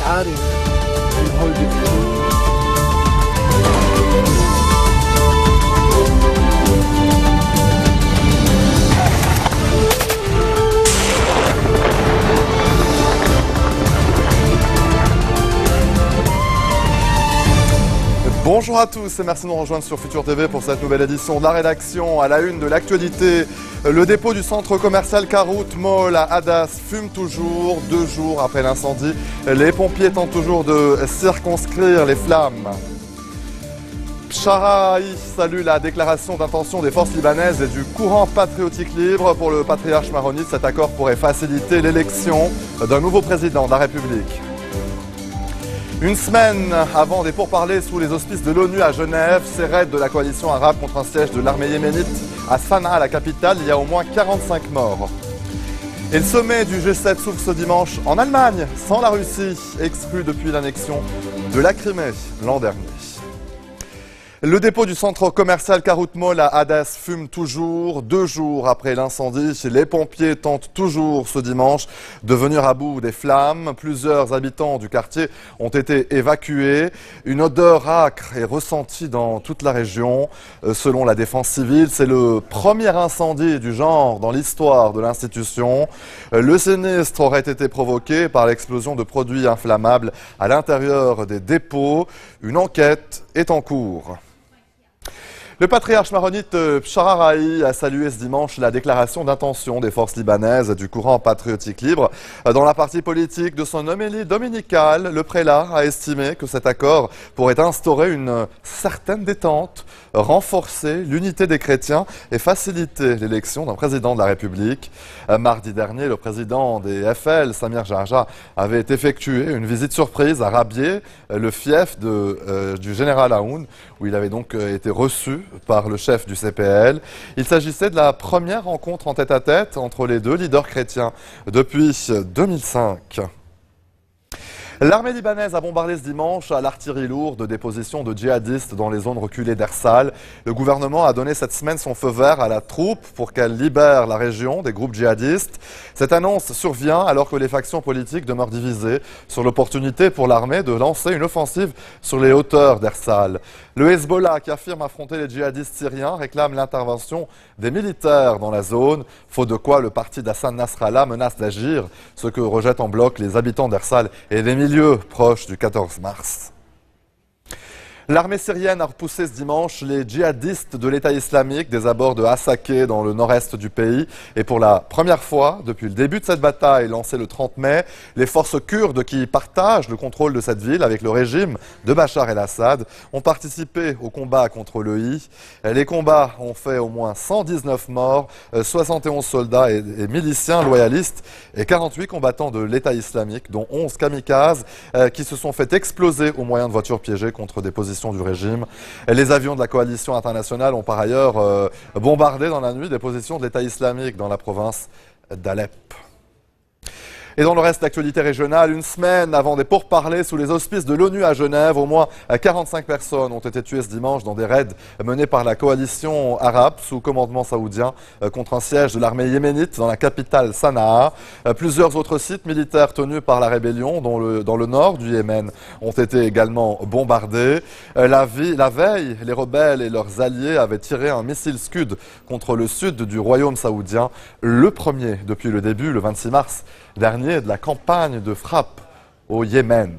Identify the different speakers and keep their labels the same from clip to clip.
Speaker 1: عارف الهودي.
Speaker 2: Bonjour à tous et merci de nous rejoindre sur Futur TV pour cette nouvelle édition de la rédaction. À la une de l'actualité, le dépôt du centre commercial Carout Mall à Hadas fume toujours 2 jours après l'incendie. Les pompiers tentent toujours de circonscrire les flammes. Sharaï salue la déclaration d'intention des forces libanaises et du courant patriotique libre. Pour le patriarche maronite, cet accord pourrait faciliter l'élection d'un nouveau président de la République. Une semaine avant des pourparlers sous les auspices de l'ONU à Genève, ces raids de la coalition arabe contre un siège de l'armée yéménite à Sanaa, la capitale, il y a au moins 45 morts. Et le sommet du G7 s'ouvre ce dimanche en Allemagne, sans la Russie, exclue depuis l'annexion de la Crimée l'an dernier. Le dépôt du centre commercial Carout Mall à Hadas fume toujours 2 jours après l'incendie. Les pompiers tentent toujours ce dimanche de venir à bout des flammes. Plusieurs habitants du quartier ont été évacués. Une odeur âcre est ressentie dans toute la région. Selon la défense civile, c'est le premier incendie du genre dans l'histoire de l'institution. Le sinistre aurait été provoqué par l'explosion de produits inflammables à l'intérieur des dépôts. Une enquête est en cours. Le patriarche maronite Sharaï a salué ce dimanche la déclaration d'intention des forces libanaises du courant patriotique libre. Dans la partie politique de son homélie dominicale, le prélat a estimé que cet accord pourrait instaurer une certaine détente, renforcer l'unité des chrétiens et faciliter l'élection d'un président de la République. Mardi dernier, le président des FL, Samir Jarja, avait effectué une visite surprise à Rabier, le fief du général Aoun, où il avait donc été reçu par le chef du CPL. Il s'agissait de la première rencontre en tête-à-tête entre les deux leaders chrétiens depuis 2005. L'armée libanaise a bombardé ce dimanche à l'artillerie lourde des positions de djihadistes dans les zones reculées d'Ersal. Le gouvernement a donné cette semaine son feu vert à la troupe pour qu'elle libère la région des groupes djihadistes. Cette annonce survient alors que les factions politiques demeurent divisées sur l'opportunité pour l'armée de lancer une offensive sur les hauteurs d'Ersal. Le Hezbollah, qui affirme affronter les djihadistes syriens, réclame l'intervention des militaires dans la zone, faute de quoi le parti d'Hassan Nasrallah menace d'agir, ce que rejettent en bloc les habitants d'Ersal et des milieux proches du 14 mars. L'armée syrienne a repoussé ce dimanche les djihadistes de l'État islamique des abords de Hasakeh dans le nord-est du pays. Et pour la première fois, depuis le début de cette bataille lancée le 30 mai, les forces kurdes qui partagent le contrôle de cette ville avec le régime de Bachar el-Assad ont participé au combat contre l'EI. Les combats ont fait au moins 119 morts, 71 soldats et miliciens loyalistes et 48 combattants de l'État islamique, dont 11 kamikazes qui se sont fait exploser au moyen de voitures piégées contre des positions du régime. Et les avions de la coalition internationale ont par ailleurs bombardé dans la nuit des positions de l'État islamique dans la province d'Alep. Et dans le reste d'actualité régionale, une semaine avant des pourparlers sous les auspices de l'ONU à Genève, au moins 45 personnes ont été tuées ce dimanche dans des raids menés par la coalition arabe sous commandement saoudien contre un siège de l'armée yéménite dans la capitale Sanaa. Plusieurs autres sites militaires tenus par la rébellion dans le nord du Yémen ont été également bombardés. La veille, les rebelles et leurs alliés avaient tiré un missile Scud contre le sud du royaume saoudien, le premier depuis le début, le 26 mars dernier, de la campagne de frappe au Yémen.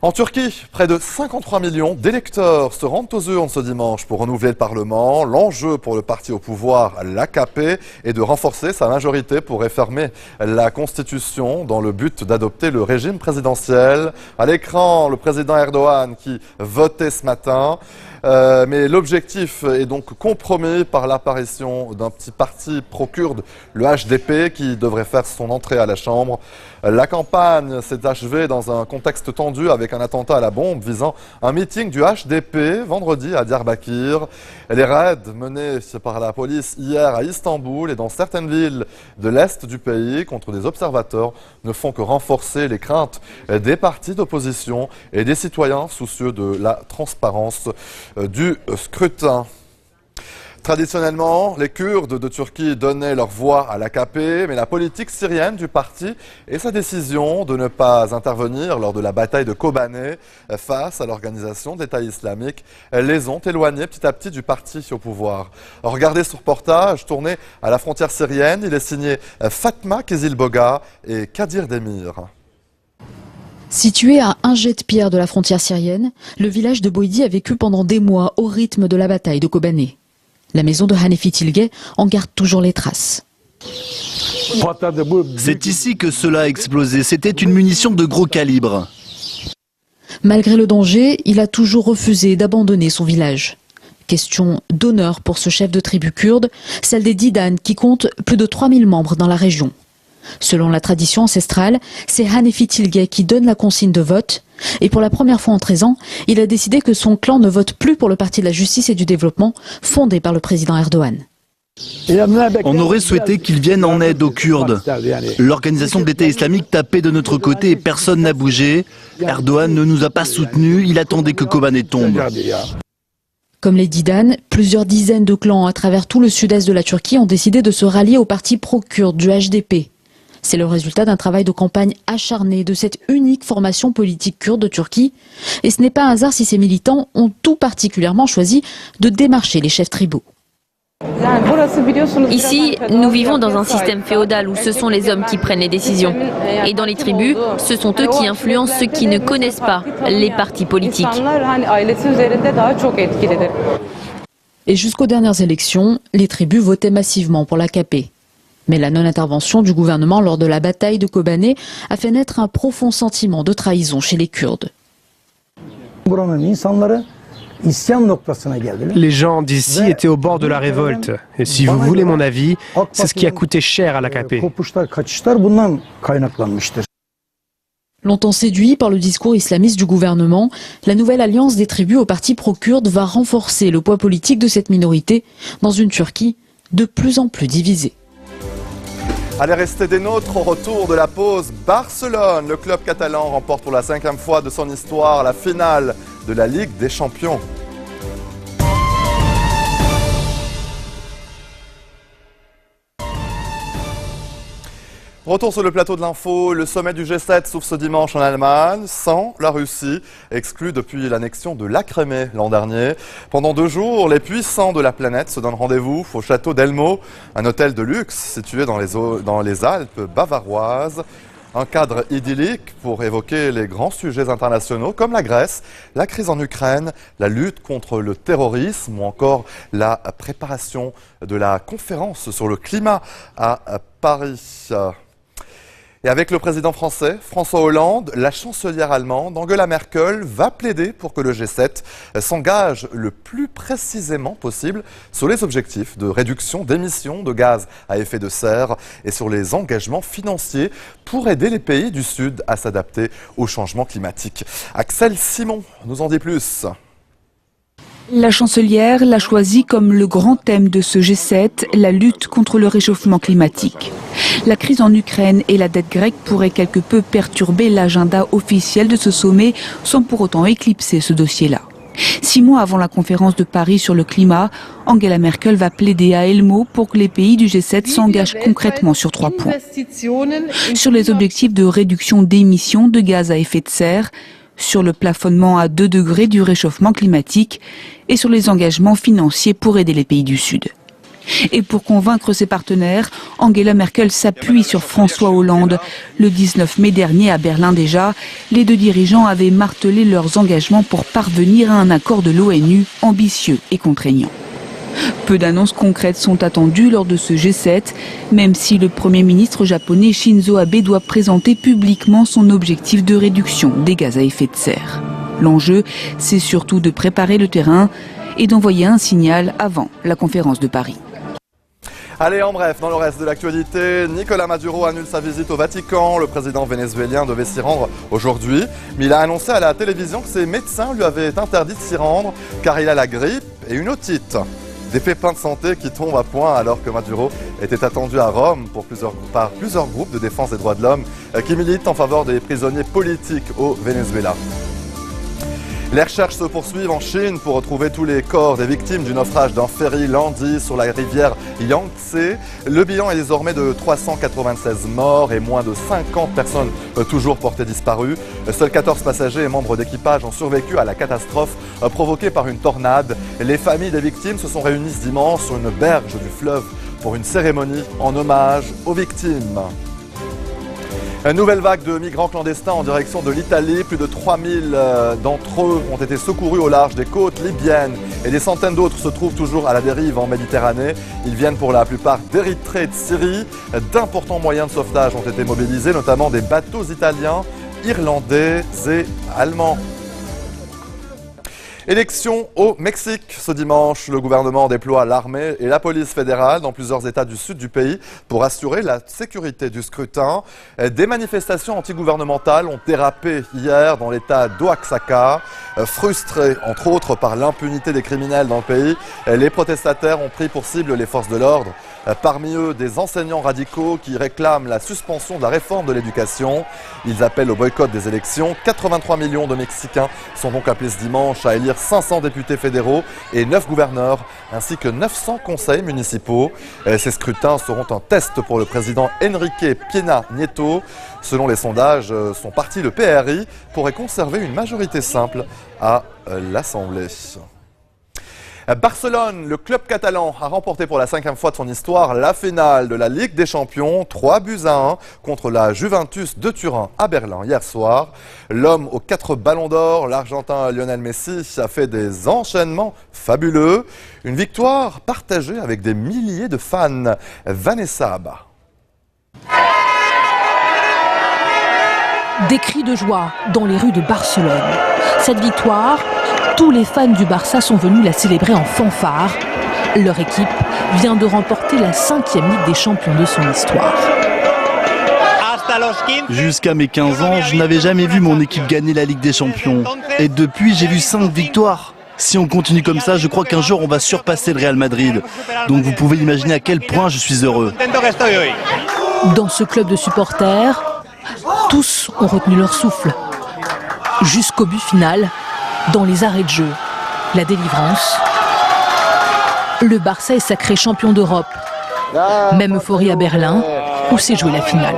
Speaker 2: En Turquie, près de 53 millions d'électeurs se rendent aux urnes ce dimanche pour renouveler le Parlement. L'enjeu pour le parti au pouvoir, l'AKP, est de renforcer sa majorité pour réformer la Constitution dans le but d'adopter le régime présidentiel. À l'écran, le président Erdogan qui votait ce matin. Mais l'objectif est donc compromis par l'apparition d'un petit parti pro-kurde, le HDP, qui devrait faire son entrée à la Chambre. La campagne s'est achevée dans un contexte tendu avec un attentat à la bombe visant un meeting du HDP vendredi à Diyarbakir. Les raids menés par la police hier à Istanbul et dans certaines villes de l'est du pays contre des observateurs ne font que renforcer les craintes des partis d'opposition et des citoyens soucieux de la transparence du scrutin. Traditionnellement, les Kurdes de Turquie donnaient leur voix à l'AKP, mais la politique syrienne du parti et sa décision de ne pas intervenir lors de la bataille de Kobané face à l'organisation d'État islamique les ont éloignés petit à petit du parti au pouvoir. Regardez ce reportage tourné à la frontière syrienne. Il est signé Fatma Kizilboga et Kadir Demir.
Speaker 3: Situé à un jet de pierre de la frontière syrienne, le village de Boydi a vécu pendant des mois au rythme de la bataille de Kobané. La maison de Hanefi Tilgay en garde toujours les traces.
Speaker 4: C'est ici que cela a explosé. C'était une munition de gros calibre.
Speaker 3: Malgré le danger, il a toujours refusé d'abandonner son village. Question d'honneur pour ce chef de tribu kurde, celle des Didan qui compte plus de 3000 membres dans la région. Selon la tradition ancestrale, c'est Hanefi Tilgay qui donne la consigne de vote. Et pour la première fois en 13 ans, il a décidé que son clan ne vote plus pour le Parti de la Justice et du Développement, fondé par le président Erdogan.
Speaker 4: On aurait souhaité qu'ils viennent en aide aux Kurdes. L'organisation de l'État islamique tapait de notre côté et personne n'a bougé. Erdogan ne nous a pas soutenus, il attendait que Kobané tombe.
Speaker 3: Comme les Didan, plusieurs dizaines de clans à travers tout le sud-est de la Turquie ont décidé de se rallier au parti pro-kurde du HDP. C'est le résultat d'un travail de campagne acharné de cette unique formation politique kurde de Turquie. Et ce n'est pas un hasard si ces militants ont tout particulièrement choisi de démarcher les chefs tribaux.
Speaker 5: Ici, nous vivons dans un système féodal où ce sont les hommes qui prennent les décisions. Et dans les tribus, ce sont eux qui influencent ceux qui ne connaissent pas les partis politiques.
Speaker 3: Et jusqu'aux dernières élections, les tribus votaient massivement pour l'AKP. Mais la non-intervention du gouvernement lors de la bataille de Kobané a fait naître un profond sentiment de trahison chez les Kurdes.
Speaker 1: Les gens d'ici étaient au bord de la révolte. Et si vous voulez mon avis, c'est ce qui a coûté cher à l'AKP.
Speaker 3: Longtemps séduit par le discours islamiste du gouvernement, la nouvelle alliance des tribus au parti pro-kurde va renforcer le poids politique de cette minorité dans une Turquie de plus en plus divisée.
Speaker 2: Allez, rester des nôtres au retour de la pause. Barcelone, le club catalan remporte pour la 5e fois de son histoire la finale de la Ligue des Champions. Retour sur le plateau de l'info, le sommet du G7 s'ouvre ce dimanche en Allemagne, sans la Russie, exclue depuis l'annexion de la Crimée l'an dernier. Pendant 2 jours, les puissants de la planète se donnent rendez-vous au château d'Elmo, un hôtel de luxe situé dans les Alpes bavaroises. Un cadre idyllique pour évoquer les grands sujets internationaux comme la Grèce, la crise en Ukraine, la lutte contre le terrorisme ou encore la préparation de la conférence sur le climat à Paris. Et avec le président français, François Hollande, la chancelière allemande, Angela Merkel, va plaider pour que le G7 s'engage le plus précisément possible sur les objectifs de réduction d'émissions de gaz à effet de serre et sur les engagements financiers pour aider les pays du Sud à s'adapter au changement climatique. Axel Simon nous en dit plus.
Speaker 6: La chancelière l'a choisi comme le grand thème de ce G7, la lutte contre le réchauffement climatique. La crise en Ukraine et la dette grecque pourraient quelque peu perturber l'agenda officiel de ce sommet sans pour autant éclipser ce dossier-là. 6 mois avant la conférence de Paris sur le climat, Angela Merkel va plaider à Elmo pour que les pays du G7 s'engagent concrètement sur 3 points. Sur les objectifs de réduction d'émissions de gaz à effet de serre, sur le plafonnement à 2 degrés du réchauffement climatique et sur les engagements financiers pour aider les pays du Sud. Et pour convaincre ses partenaires, Angela Merkel s'appuie sur François Hollande. Le 19 mai dernier à Berlin déjà, les 2 dirigeants avaient martelé leurs engagements pour parvenir à un accord de l'ONU ambitieux et contraignant. Peu d'annonces concrètes sont attendues lors de ce G7, même si le Premier ministre japonais Shinzo Abe doit présenter publiquement son objectif de réduction des gaz à effet de serre. L'enjeu, c'est surtout de préparer le terrain et d'envoyer un signal avant la conférence de Paris.
Speaker 2: Allez, en bref, dans le reste de l'actualité, Nicolas Maduro annule sa visite au Vatican. Le président vénézuélien devait s'y rendre aujourd'hui, mais il a annoncé à la télévision que ses médecins lui avaient interdit de s'y rendre car il a la grippe et une otite. Des pépins de santé qui tombent à point alors que Maduro était attendu à Rome par plusieurs groupes de défense des droits de l'homme qui militent en faveur des prisonniers politiques au Venezuela. Les recherches se poursuivent en Chine pour retrouver tous les corps des victimes du naufrage d'un ferry Landy sur la rivière Yangtze. Le bilan est désormais de 396 morts et moins de 50 personnes toujours portées disparues. Seuls 14 passagers et membres d'équipage ont survécu à la catastrophe provoquée par une tornade. Les familles des victimes se sont réunies ce dimanche sur une berge du fleuve pour une cérémonie en hommage aux victimes. Une nouvelle vague de migrants clandestins en direction de l'Italie. Plus de 3000 d'entre eux ont été secourus au large des côtes libyennes et des centaines d'autres se trouvent toujours à la dérive en Méditerranée. Ils viennent pour la plupart d'Érythrée et de Syrie. D'importants moyens de sauvetage ont été mobilisés, notamment des bateaux italiens, irlandais et allemands. Élection au Mexique. Ce dimanche, le gouvernement déploie l'armée et la police fédérale dans plusieurs États du sud du pays pour assurer la sécurité du scrutin. Des manifestations antigouvernementales ont dérapé hier dans l'État d'Oaxaca. Frustrés, entre autres, par l'impunité des criminels dans le pays, les protestataires ont pris pour cible les forces de l'ordre. Parmi eux, des enseignants radicaux qui réclament la suspension de la réforme de l'éducation. Ils appellent au boycott des élections. 83 millions de Mexicains sont donc appelés ce dimanche à élire 500 députés fédéraux et 9 gouverneurs, ainsi que 900 conseils municipaux. Ces scrutins seront un test pour le président Enrique Peña Nieto. Selon les sondages, son parti, le PRI, pourrait conserver une majorité simple à l'Assemblée. Barcelone, le club catalan, a remporté pour la 5e fois de son histoire la finale de la Ligue des Champions, 3-1 contre la Juventus de Turin à Berlin hier soir. L'homme aux 4 ballons d'or, l'Argentin Lionel Messi, a fait des enchaînements fabuleux. Une victoire partagée avec des milliers de fans. Vanessa Abba.
Speaker 7: Des cris de joie dans les rues de Barcelone. Cette victoire, tous les fans du Barça sont venus la célébrer en fanfare. Leur équipe vient de remporter la 5e Ligue des Champions de son histoire.
Speaker 4: Jusqu'à mes 15 ans, je n'avais jamais vu mon équipe gagner la Ligue des Champions. Et depuis, j'ai vu 5 victoires. Si on continue comme ça, je crois qu'un jour on va surpasser le Real Madrid. Donc vous pouvez imaginer à quel point je suis heureux.
Speaker 7: Dans ce club de supporters, tous ont retenu leur souffle. Jusqu'au but final, dans les arrêts de jeu, la délivrance. Le Barça est sacré champion d'Europe. Même euphorie à Berlin, où s'est jouée la finale.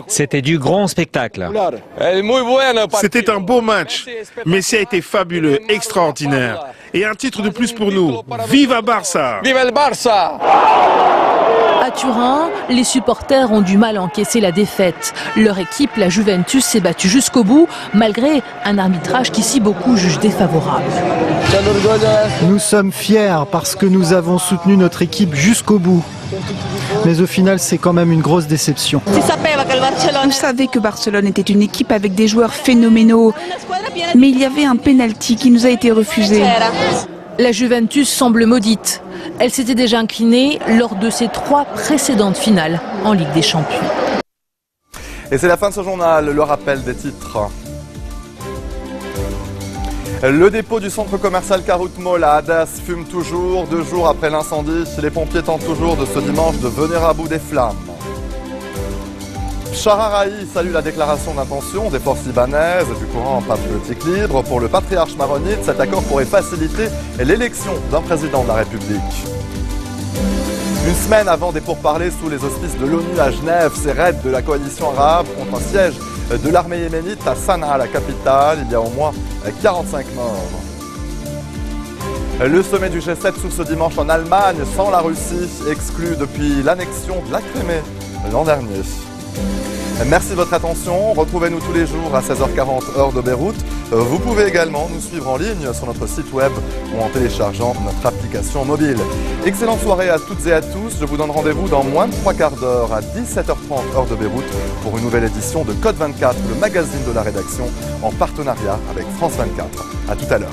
Speaker 8: C'était du grand spectacle.
Speaker 9: C'était un beau match. Messi a été fabuleux, extraordinaire. Et un titre de plus pour nous. Viva Barça!
Speaker 10: Viva el Barça!
Speaker 7: À Turin, les supporters ont du mal à encaisser la défaite. Leur équipe, la Juventus, s'est battue jusqu'au bout, malgré un arbitrage qu'ici beaucoup jugent défavorable.
Speaker 11: Nous sommes fiers parce que nous avons soutenu notre équipe jusqu'au bout. Mais au final, c'est quand même une grosse déception.
Speaker 6: On savait que Barcelone était une équipe avec des joueurs phénoménaux, mais il y avait un pénalty qui nous a été refusé.
Speaker 7: La Juventus semble maudite. Elle s'était déjà inclinée lors de ses 3 précédentes finales en Ligue des Champions.
Speaker 2: Et c'est la fin de ce journal, le rappel des titres. Le dépôt du centre commercial Carut Mall à Hadès fume toujours. 2 jours après l'incendie, les pompiers tentent toujours de ce dimanche de venir à bout des flammes. Chararaï salue la déclaration d'intention des forces libanaises du courant patriotique libre. Pour le patriarche maronite, cet accord pourrait faciliter l'élection d'un président de la République. Une semaine avant des pourparlers sous les auspices de l'ONU à Genève, ces raids de la coalition arabe contre un siège de l'armée yéménite à Sanaa, la capitale. Il y a au moins 45 morts. Le sommet du G7 s'ouvre ce dimanche en Allemagne, sans la Russie, exclue depuis l'annexion de la Crimée l'an dernier. Merci de votre attention. Retrouvez-nous tous les jours à 16h40 heure de Beyrouth. Vous pouvez également nous suivre en ligne sur notre site web ou en téléchargeant notre application mobile. Excellente soirée à toutes et à tous. Je vous donne rendez-vous dans moins de 3 quarts d'heure à 17h30 heure de Beyrouth pour une nouvelle édition de Code 24, le magazine de la rédaction en partenariat avec France 24. À tout à l'heure.